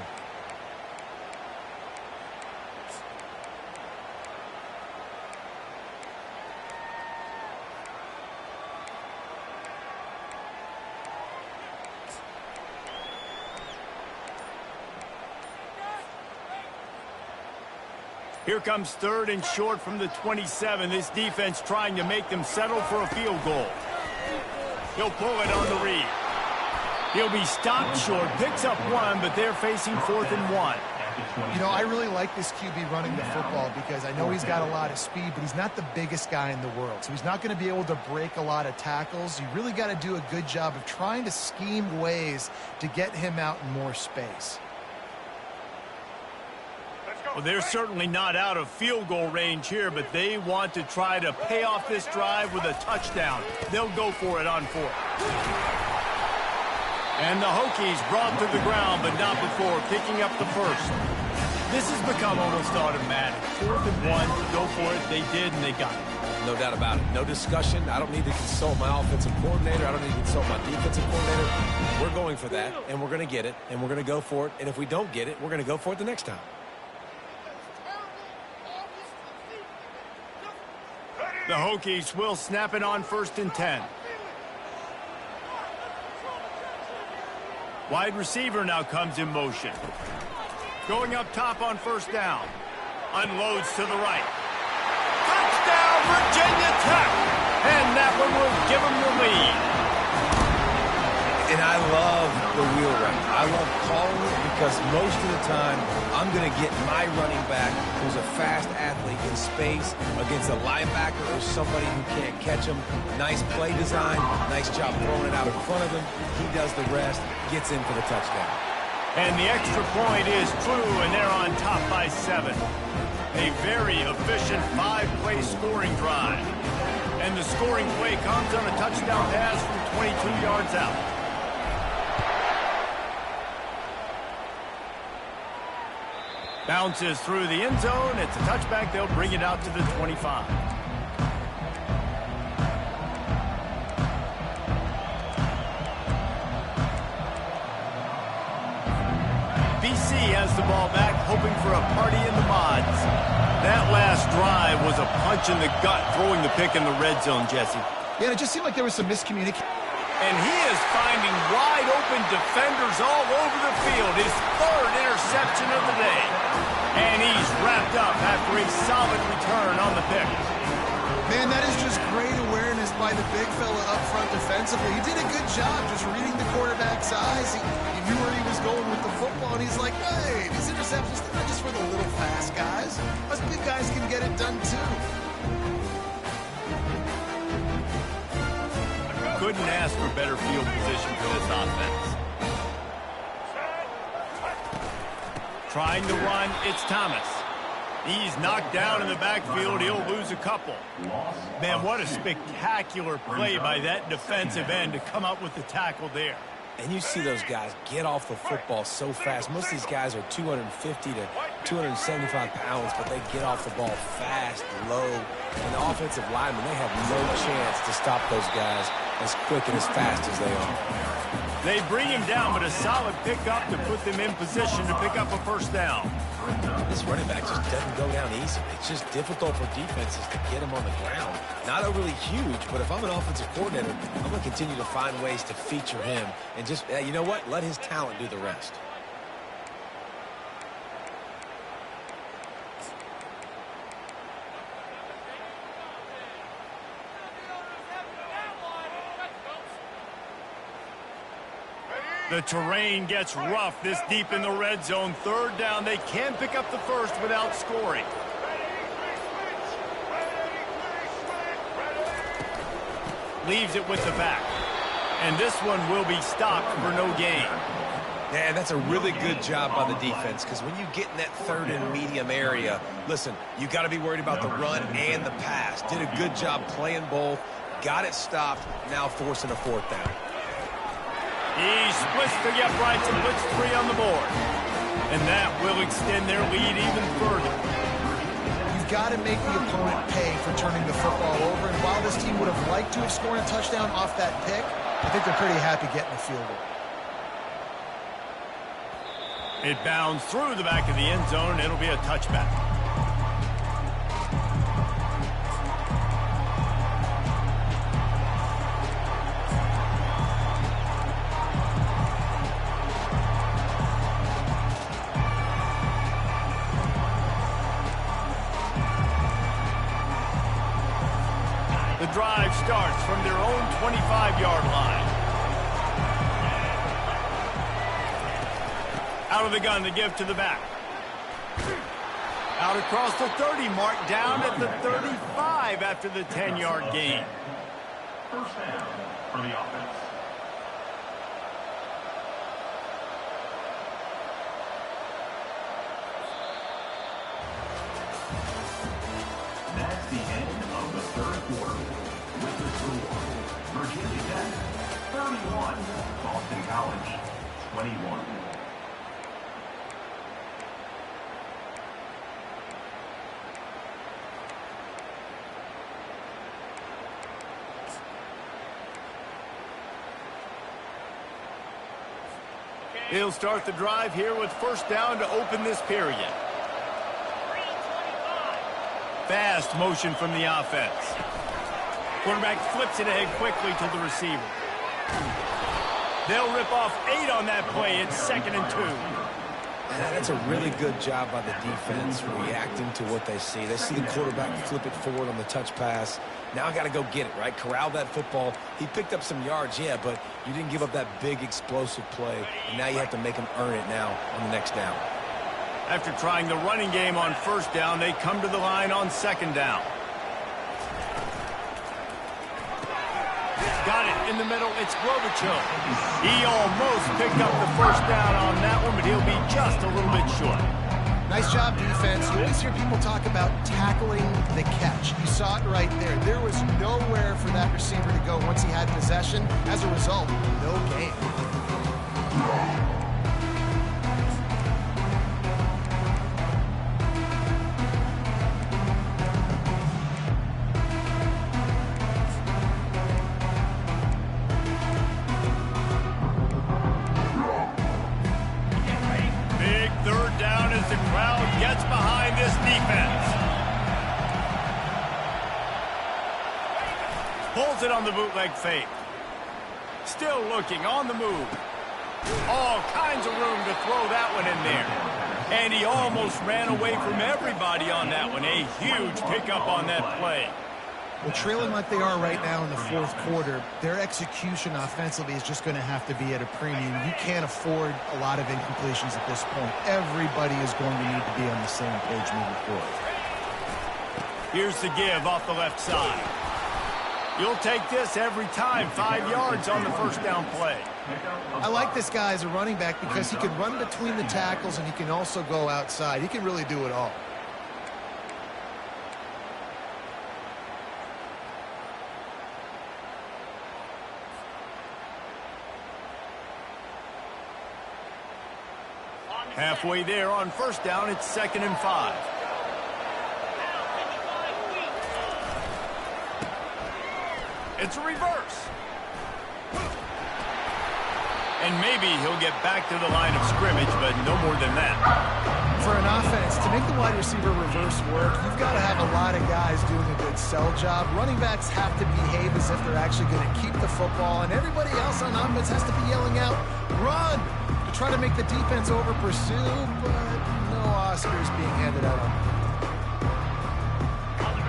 Here comes 3rd and short from the 27. This defense trying to make them settle for a field goal. He'll pull it on the read. He'll be stopped short, picks up 1, but they're facing 4th and 1. You know, I really like this QB running the football because I know he's got a lot of speed, but he's not the biggest guy in the world. So he's not going to be able to break a lot of tackles. You really got to do a good job of trying to scheme ways to get him out in more space. Well, they're certainly not out of field goal range here, but they want to try to pay off this drive with a touchdown. They'll go for it on 4th. And the Hokies brought to the ground, but not before picking up the first. This has become almost automatic. 4th and 1, go for it. They did, and they got it. No doubt about it. No discussion. I don't need to consult my offensive coordinator. I don't need to consult my defensive coordinator. We're going for that, and we're going to get it, and we're going to go for it. And if we don't get it, we're going to go for it the next time. The Hokies will snap it on 1st and 10. Wide receiver now comes in motion. Going up top on 1st down. Unloads to the right. Touchdown, Virginia Tech! And that one will give them the lead. And I love the wheel route. I love calling it because most of the time, I'm going to get my running back, who's a fast athlete, in space against a linebacker or somebody who can't catch him. Nice play design, nice job throwing it out in front of him. He does the rest, gets in for the touchdown. And the extra point is true, and they're on top by 7. A very efficient 5-play scoring drive. And the scoring play comes on a touchdown pass from 22 yards out. Bounces through the end zone. It's a touchback. They'll bring it out to the 25. BC has the ball back, hoping for a party in the mods. That last drive was a punch in the gut, throwing the pick in the red zone, Jesse. Yeah, it just seemed like there was some miscommunication. And he is finding wide-open defenders all over the field. His 3rd interception of the day. And he's wrapped up after a solid return on the pick. Man, that is just great awareness by the big fella up front defensively. He did a good job just reading the quarterback's eyes. He knew where he was going with the football, and he's like, hey, these interceptions, they're not just for the little fast guys. Us big guys can get it done, too. Couldn't ask for better field position for this offense. Trying to run, it's Thomas. He's knocked down in the backfield. He'll lose a couple. Man, what a spectacular play by that defensive end to come up with the tackle there. And you see those guys get off the football so fast. Most of these guys are 250 to 275 pounds, but they get off the ball fast, low. And the offensive linemen, they have no chance to stop those guys as quick and as fast as they are. They bring him down, but a solid pickup to put them in position to pick up a 1st down. This running back just doesn't go down easy. It's just difficult for defenses to get him on the ground. Not overly huge, but if I'm an offensive coordinator, I'm going to continue to find ways to feature him and just, you know what, let his talent do the rest. The terrain gets rough this deep in the red zone. Third down, they can pick up the first without scoring. Leaves it with the back. And this one will be stopped for no gain. Yeah, that's a really good job by the defense, because when you get in that third and medium area, listen, you got to be worried about the run and the pass. Did a good job playing both, got it stopped, now forcing a fourth down. He splits the uprights and puts 3 on the board. And that will extend their lead even further. You've got to make the opponent pay for turning the football over. And while this team would have liked to have scored a touchdown off that pick, I think they're pretty happy getting the field goal. It bounds through the back of the end zone. It'll be a touchback. The drive starts from their own 25-yard line. Out of the gun to give to the back. Out across the 30, marked down at the 35 after the 10-yard gain. First down for the offense. That's the end of the third quarter. With the score, Virginia Tech 31, Boston College 21. He'll start the drive here with first down to open this period. Fast motion from the offense. Quarterback flips it ahead quickly to the receiver. They'll rip off 8 on that play. It's 2nd and 2. That's a really good job by the defense reacting to what they see. They see the quarterback flip it forward on the touch pass. Now I got to go get it, right? Corral that football. He picked up some yards, yeah, but you didn't give up that big explosive play. And now you have to make him earn it now on the next down. After trying the running game on first down, they come to the line on 2nd down. Got it in the middle. It's Globichuk. He almost picked up the first down on that one, but he'll be just a little bit short. Nice job, defense. You always hear people talk about tackling the catch. You saw it right there. There was nowhere for that receiver to go once he had possession. As a result, no gain. The crowd gets behind this defense. Pulls it on the bootleg fake. Still looking on the move. All kinds of room to throw that one in there. And he almost ran away from everybody on that one. A huge pickup on that play. Well, trailing like they are right now in the fourth quarter, their execution offensively is just going to have to be at a premium. You can't afford a lot of incompletions at this point. Everybody is going to need to be on the same page moving forward. Here's the give off the left side. You'll take this every time. 5 yards on the first down play. I like this guy as a running back because he can run between the tackles and he can also go outside. He can really do it all. Halfway there on first down, it's 2nd and 5. It's a reverse. And maybe he'll get back to the line of scrimmage, but no more than that. For an offense, to make the wide receiver reverse work, you've got to have a lot of guys doing a good sell job. Running backs have to behave as if they're actually going to keep the football, and everybody else on offense has to be yelling out, run, to try to make the defense over-pursue, but no Oscars being handed out on them.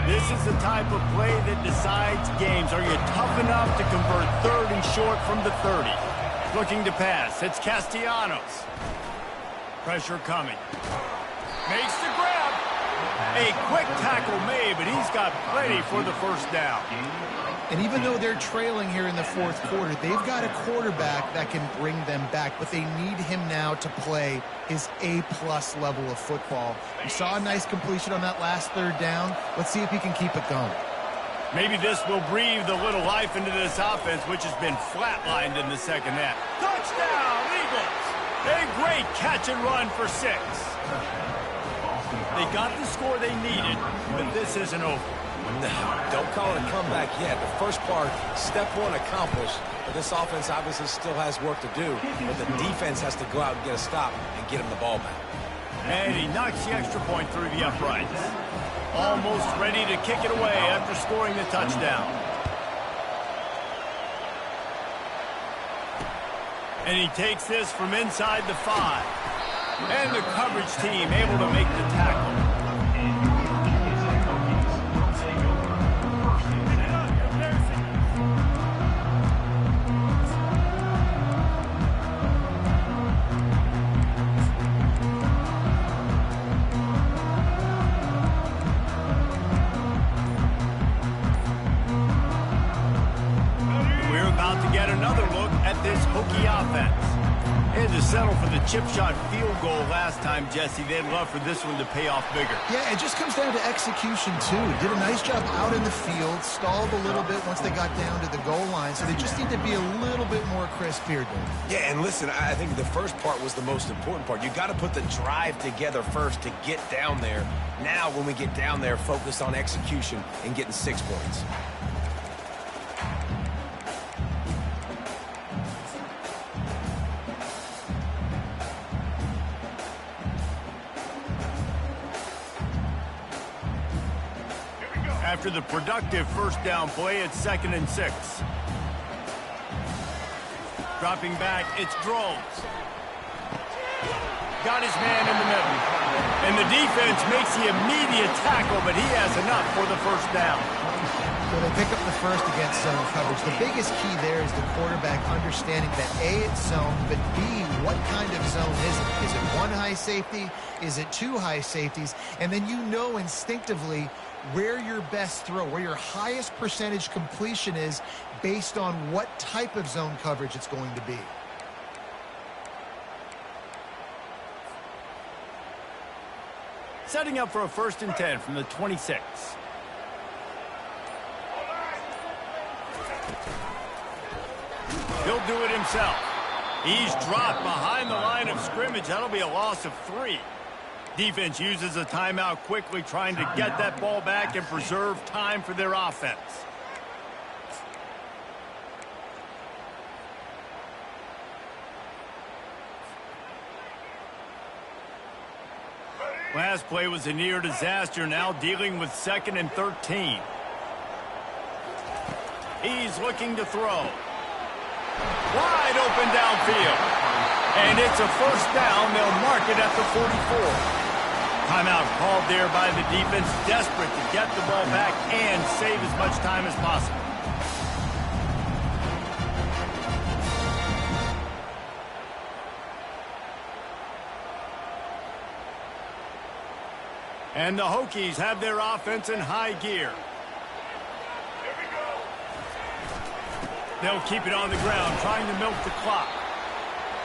This is the type of play that decides games. Are you tough enough to convert 3rd and short from the 30? Looking to pass. It's Castellanos. Pressure coming. Makes the grab. A quick tackle made, but he's got plenty for the first down. And even though they're trailing here in the fourth quarter, they've got a quarterback that can bring them back, but they need him now to play his A-plus level of football. We saw a nice completion on that last third down. Let's see if he can keep it going. Maybe this will breathe a little life into this offense, which has been flatlined in the second half. Touchdown, Eagles! A great catch and run for 6. They got the score they needed, but this isn't over. No, don't call it a comeback yet. The first part, step one accomplished, but this offense obviously still has work to do, but the defense has to go out and get a stop and get him the ball back. And he knocks the extra point through the uprights. Almost ready to kick it away after scoring the touchdown. And he takes this from inside the 5. And the coverage team able to make the tackle. We're about to get another look at this Hokie offense. Had to settle for the chip shot field goal last time, Jesse. They'd love for this one to pay off bigger. Yeah, it just comes down to execution, too. Did a nice job out in the field, stalled a little bit once they got down to the goal line, so they just need to be a little bit more crisp here, Dave. Yeah, and listen, I think the first part was the most important part. You got to put the drive together first to get down there. Now, when we get down there, focus on execution and getting 6 points. After the productive first down play, it's 2nd and 6. Dropping back, it's Drones. Got his man in the middle. And the defense makes the immediate tackle, but he has enough for the first down. So they pick up the first against zone coverage. The biggest key there is the quarterback understanding that A, it's zone, but B, what kind of zone is it? Is it 1 high safety? Is it 2 high safeties? And then you know instinctively where your best throw, where your highest percentage completion is based on what type of zone coverage it's going to be. Setting up for a 1st and 10 from the 26. He'll do it himself. He's dropped behind the line of scrimmage. That'll be a loss of 3. Defense uses a timeout quickly, trying to get that ball back and preserve time for their offense. Last play was a near disaster, now dealing with 2nd and 13. He's looking to throw. Wide open downfield. And it's a first down. They'll mark it at the 44. Timeout called there by the defense, desperate to get the ball back and save as much time as possible. And the Hokies have their offense in high gear. They'll keep it on the ground, trying to milk the clock.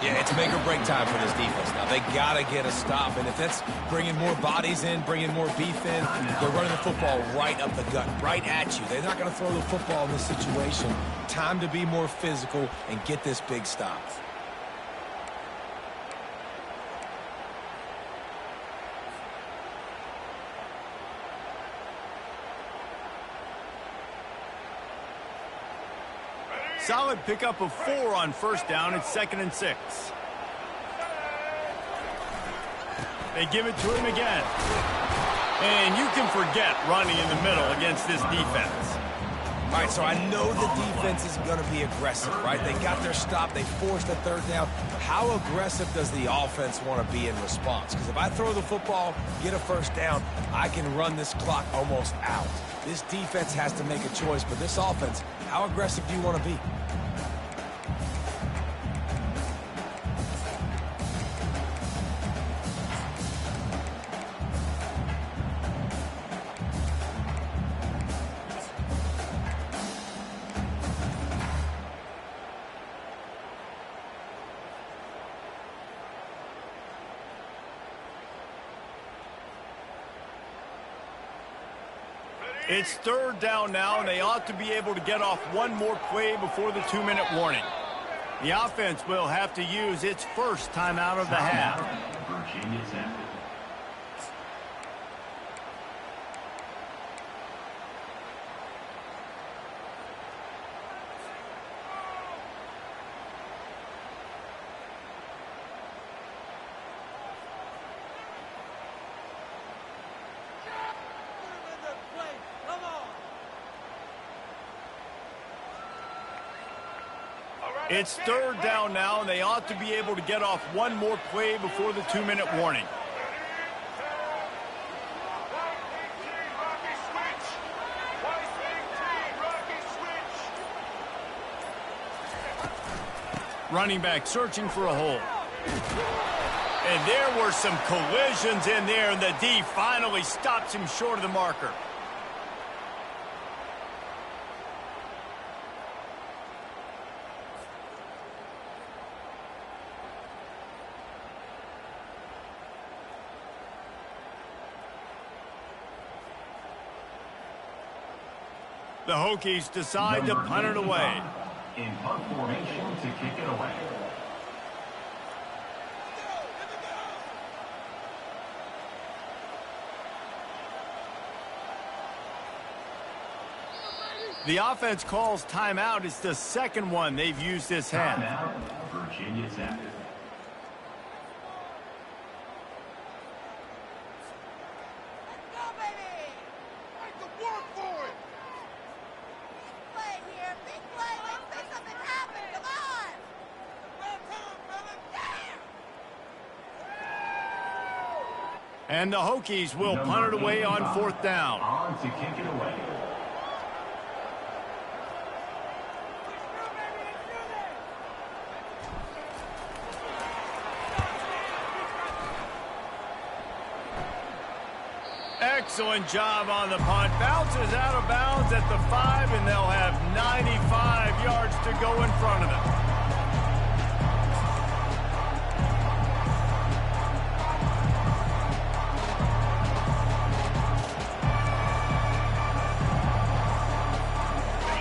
Yeah, it's make or break time for this defense now. They got to get a stop, and if that's bringing more bodies in, bringing more beef in, they're running the football right up the gut, right at you. They're not going to throw the football in this situation. Time to be more physical and get this big stop. Solid pickup of 4 on first down. It's 2nd and 6. They give it to him again. And you can forget running in the middle against this defense. All right, so I know the defense is going to be aggressive, right? They got their stop. They forced the 3rd down. How aggressive does the offense want to be in response? Because if I throw the football, get a first down, I can run this clock almost out. This defense has to make a choice, but this offense, how aggressive do you want to be? It's third down now, and they ought to be able to get off one more play before the 2-minute warning. The offense will have to use its first timeout of the half. Virginia Tech. It's third down now, and they ought to be able to get off one more play before the 2-minute warning. Running back searching for a hole. And there were some collisions in there, and the D finally stops him short of the marker. The Hokies decide to punt it away. In punt formation to kick it away. The offense calls timeout. It's the second one they've used this half. Timeout, Virginia Tech. And the Hokies will punt it away on fourth down. On to kick it away. Excellent job on the punt. Bounces out of bounds at the 5, and they'll have 95 yards to go in front of them.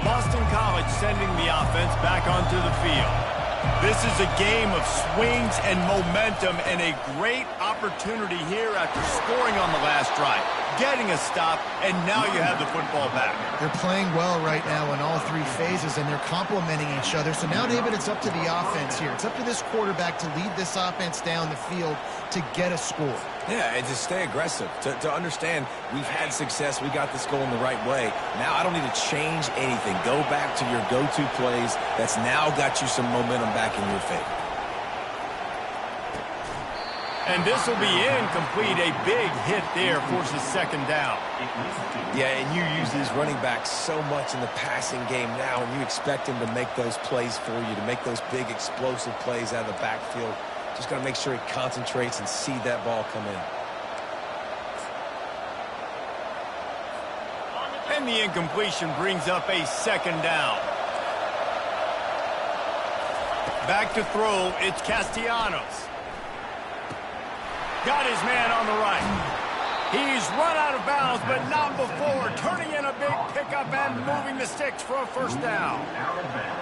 Boston College sending the offense back onto the field. This is a game of swings and momentum, and a great opportunity here after scoring on the last drive, getting a stop, and now you have the football back. They're playing well right now in all three phases, and they're complementing each other. So now, David, it's up to the offense here. It's up to this quarterback to lead this offense down the field to get a score. Yeah, and to stay aggressive, to understand we've had success, we got this going the right way. Now I don't need to change anything. Go back to your go-to plays. That's now got you some momentum back in your favor. And this will be incomplete. A big hit there forces second down. Yeah, and you use these running backs so much in the passing game now, and you expect them to make those plays for you, to make those big explosive plays out of the backfield. Just got to make sure he concentrates and see that ball come in. And the incompletion brings up a second down. Back to throw, it's Castellanos. Got his man on the right. He's run out of bounds, but not before. Turning in a big pickup and moving the sticks for a first down.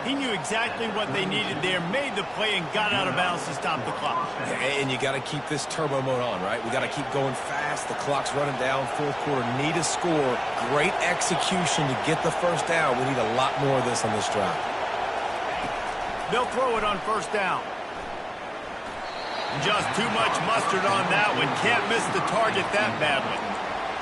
He knew exactly what they needed there, made the play, and got out of bounds to stop the clock. And you got to keep this turbo mode on, right? We got to keep going fast. The clock's running down. Fourth quarter, need a score. Great execution to get the first down. We need a lot more of this on this drive. They'll throw it on first down. Just too much mustard on that one. Can't miss the target that badly.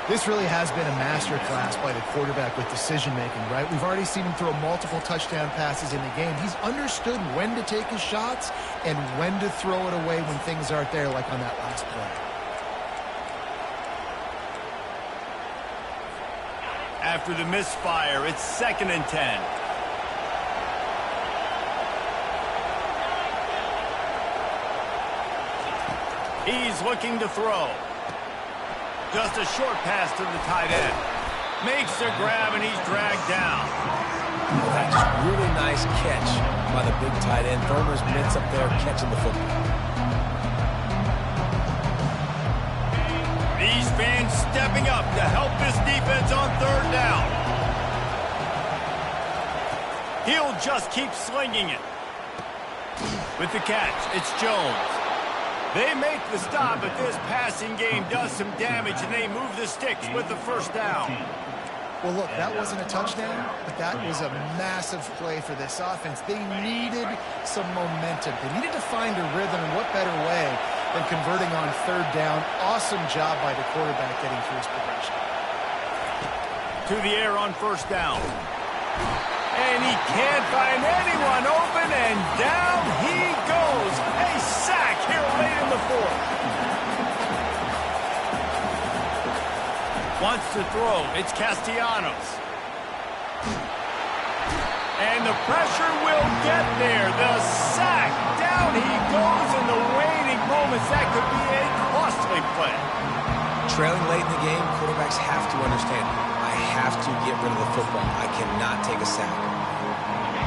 This really has been a master class by the quarterback with decision-making, right? We've already seen him throw multiple touchdown passes in the game. He's understood when to take his shots and when to throw it away when things aren't there, like on that last play. After the misfire, it's 2nd and 10. He's looking to throw. Just a short pass to the tight end. Makes the grab, and he's dragged down. That's a really nice catch by the big tight end. Verner's mitts up there catching the football. These fans stepping up to help this defense on third down. He'll just keep slinging it. With the catch, it's Jones. They make the stop, but this passing game does some damage, and they move the sticks with the first down. Well, look, that wasn't a touchdown, but that was a massive play for this offense. They needed some momentum. They needed to find a rhythm, and what better way than converting on third down. Awesome job by the quarterback getting through his progression. To the air on first down. And he can't find anyone open, and down he goes. A sack here late in the fourth. Wants to throw. It's Castellanos. And the pressure will get there. The sack. Down he goes in the waning moments. That could be a costly play. Trailing late in the game, quarterbacks have to understand, I have to get rid of the football. I cannot take a sack.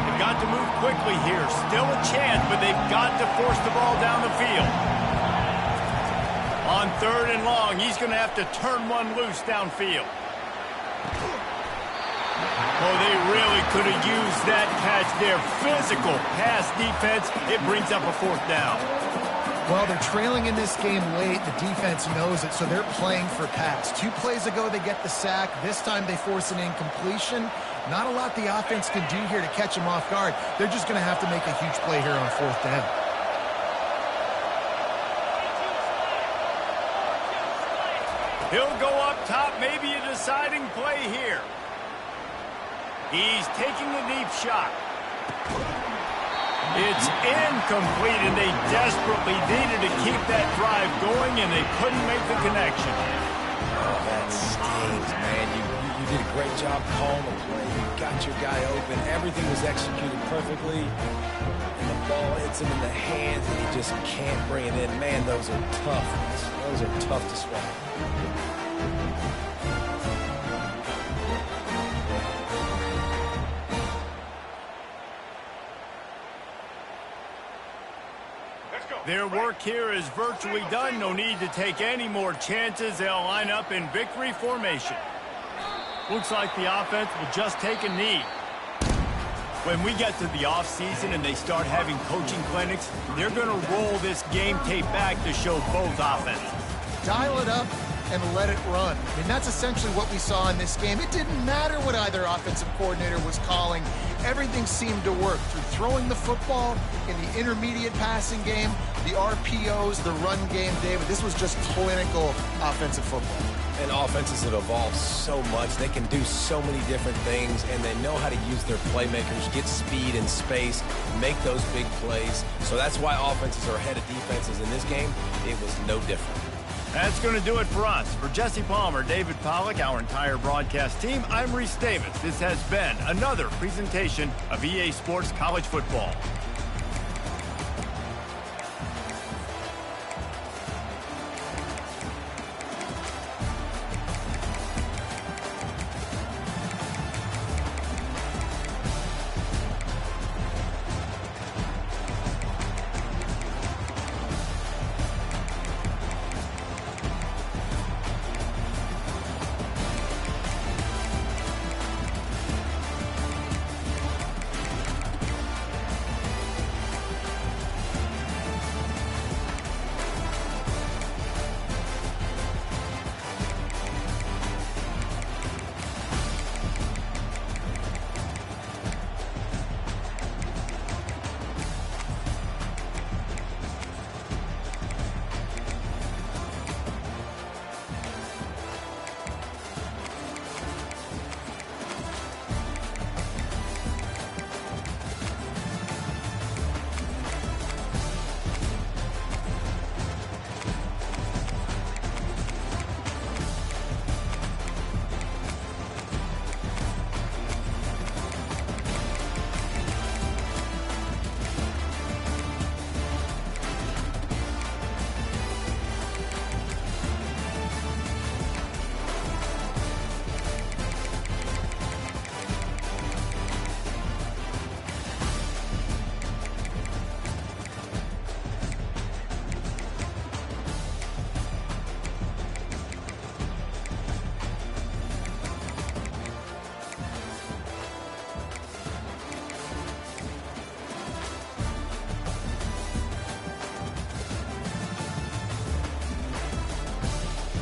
They've got to move quickly here. Still a chance, but they've got to force the ball down the field. On third and long, he's going to have to turn one loose downfield. Oh, they really could have used that catch there. Physical pass defense. It brings up a fourth down. Well, they're trailing in this game late. The defense knows it, so they're playing for pass. 2 plays ago, they get the sack. This time, they force an incompletion. Not a lot the offense can do here to catch them off guard. They're just going to have to make a huge play here on fourth down. He'll go up top, maybe a deciding play here. He's taking a deep shot. It's incomplete, and they desperately needed to keep that drive going, and they couldn't make the connection. Oh, that stings, man. You did a great job calling the play. You got your guy open. Everything was executed perfectly. And the ball hits him in the hands, and he just can't bring it in. Man, those are tough. Those are tough to swallow. Their work here is virtually done. No need to take any more chances. They'll line up in victory formation. Looks like the offense will just take a knee. When we get to the offseason and they start having coaching clinics, they're going to roll this game tape back to show both offenses. Dial it up and let it run. I mean, that's essentially what we saw in this game. It didn't matter what either offensive coordinator was calling. Everything seemed to work through throwing the football in the intermediate passing game, the RPOs, the run game, David. This was just clinical offensive football. And offenses have evolved so much. They can do so many different things, and they know how to use their playmakers, get speed and space, make those big plays. So that's why offenses are ahead of defenses in this game. It was no different. That's going to do it for us. For Jesse Palmer, David Pollack, our entire broadcast team, I'm Reese Davis. This has been another presentation of EA Sports College Football.